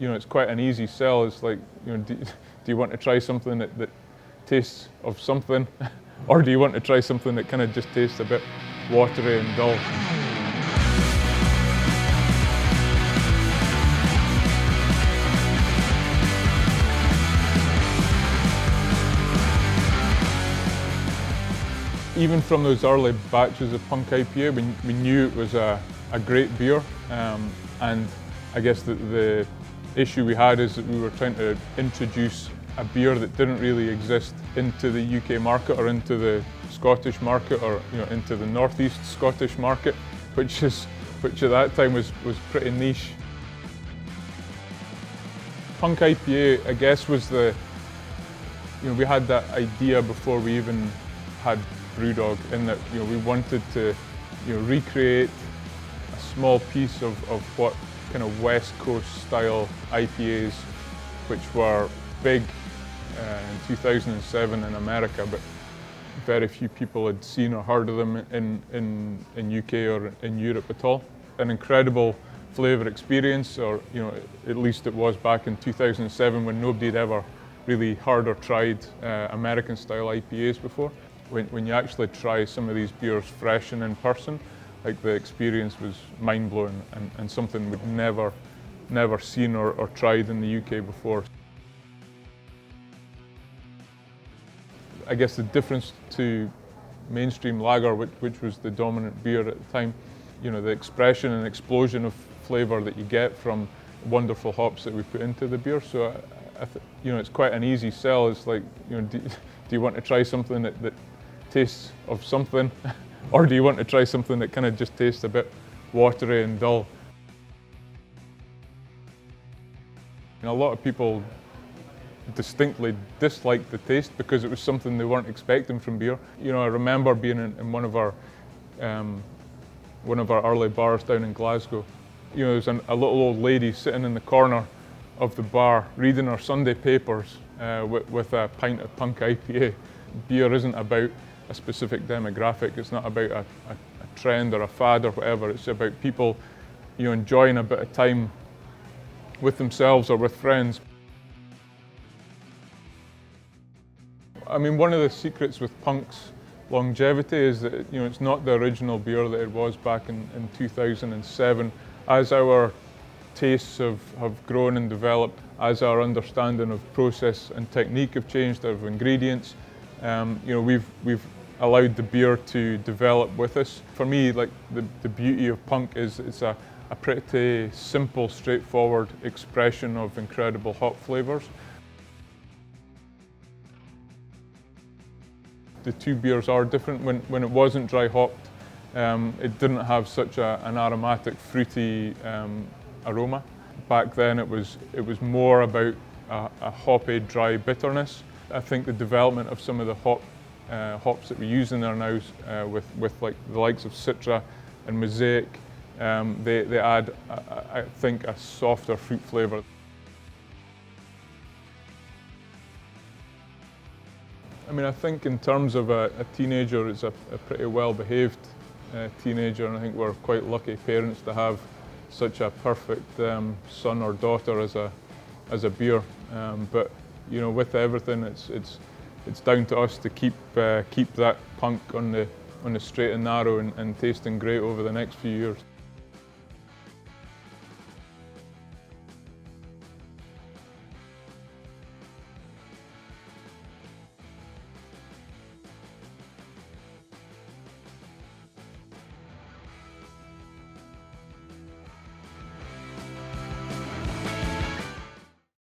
You know, it's quite an easy sell. It's like, you know, do you want to try something that tastes of something, or do you want to try something that kind of just tastes a bit watery and dull? Even from those early batches of Punk IPA, we knew it was a great beer, and I guess the issue we had is that we were trying to introduce a beer that didn't really exist into the UK market or into the Scottish market, or into the northeast Scottish market, which at that time was pretty niche. Punk IPA, I guess, was we had that idea before we even had BrewDog, in that we wanted to recreate a small piece of what kind of West Coast style IPAs, which were big in 2007 in America, but very few people had seen or heard of them in UK or in Europe at all. An incredible flavour experience, or at least it was back in 2007, when nobody had ever really heard or tried American style IPAs before. When you actually try some of these beers fresh and in person, like, the experience was mind-blowing, and something we'd never seen or tried in the UK before. I guess the difference to mainstream lager, which was the dominant beer at the time, the expression and explosion of flavour that you get from wonderful hops that we put into the beer. So it's quite an easy sell. It's like, do you want to try something that tastes of something, or do you want to try something that kind of just tastes a bit watery and dull? A lot of people distinctly disliked the taste because it was something they weren't expecting from beer. I remember being in one of our early bars down in Glasgow. There was a little old lady sitting in the corner of the bar reading her Sunday papers with a pint of Punk IPA. Beer isn't about a specific demographic. It's not about a trend or a fad or whatever. It's about people enjoying a bit of time with themselves or with friends. I mean, one of the secrets with Punk's longevity is that it's not the original beer that it was back in 2007. As our tastes have grown and developed, as our understanding of process and technique have changed, of ingredients, we've allowed the beer to develop with us. For me, like, the beauty of Punk is it's a pretty simple, straightforward expression of incredible hop flavours. The two beers are different. When it wasn't dry hopped, it didn't have such an aromatic, fruity aroma. Back then it was more about a hoppy, dry bitterness. I think the development of some of the hops that we use in there now, with like the likes of Citra and Mosaic, they add, I think, a softer fruit flavour. I mean, I think in terms of a teenager, it's a pretty well-behaved teenager, and I think we're quite lucky parents to have such a perfect son or daughter as a beer. But with everything, it's down to us to keep that Punk on the straight and narrow and tasting great over the next few years.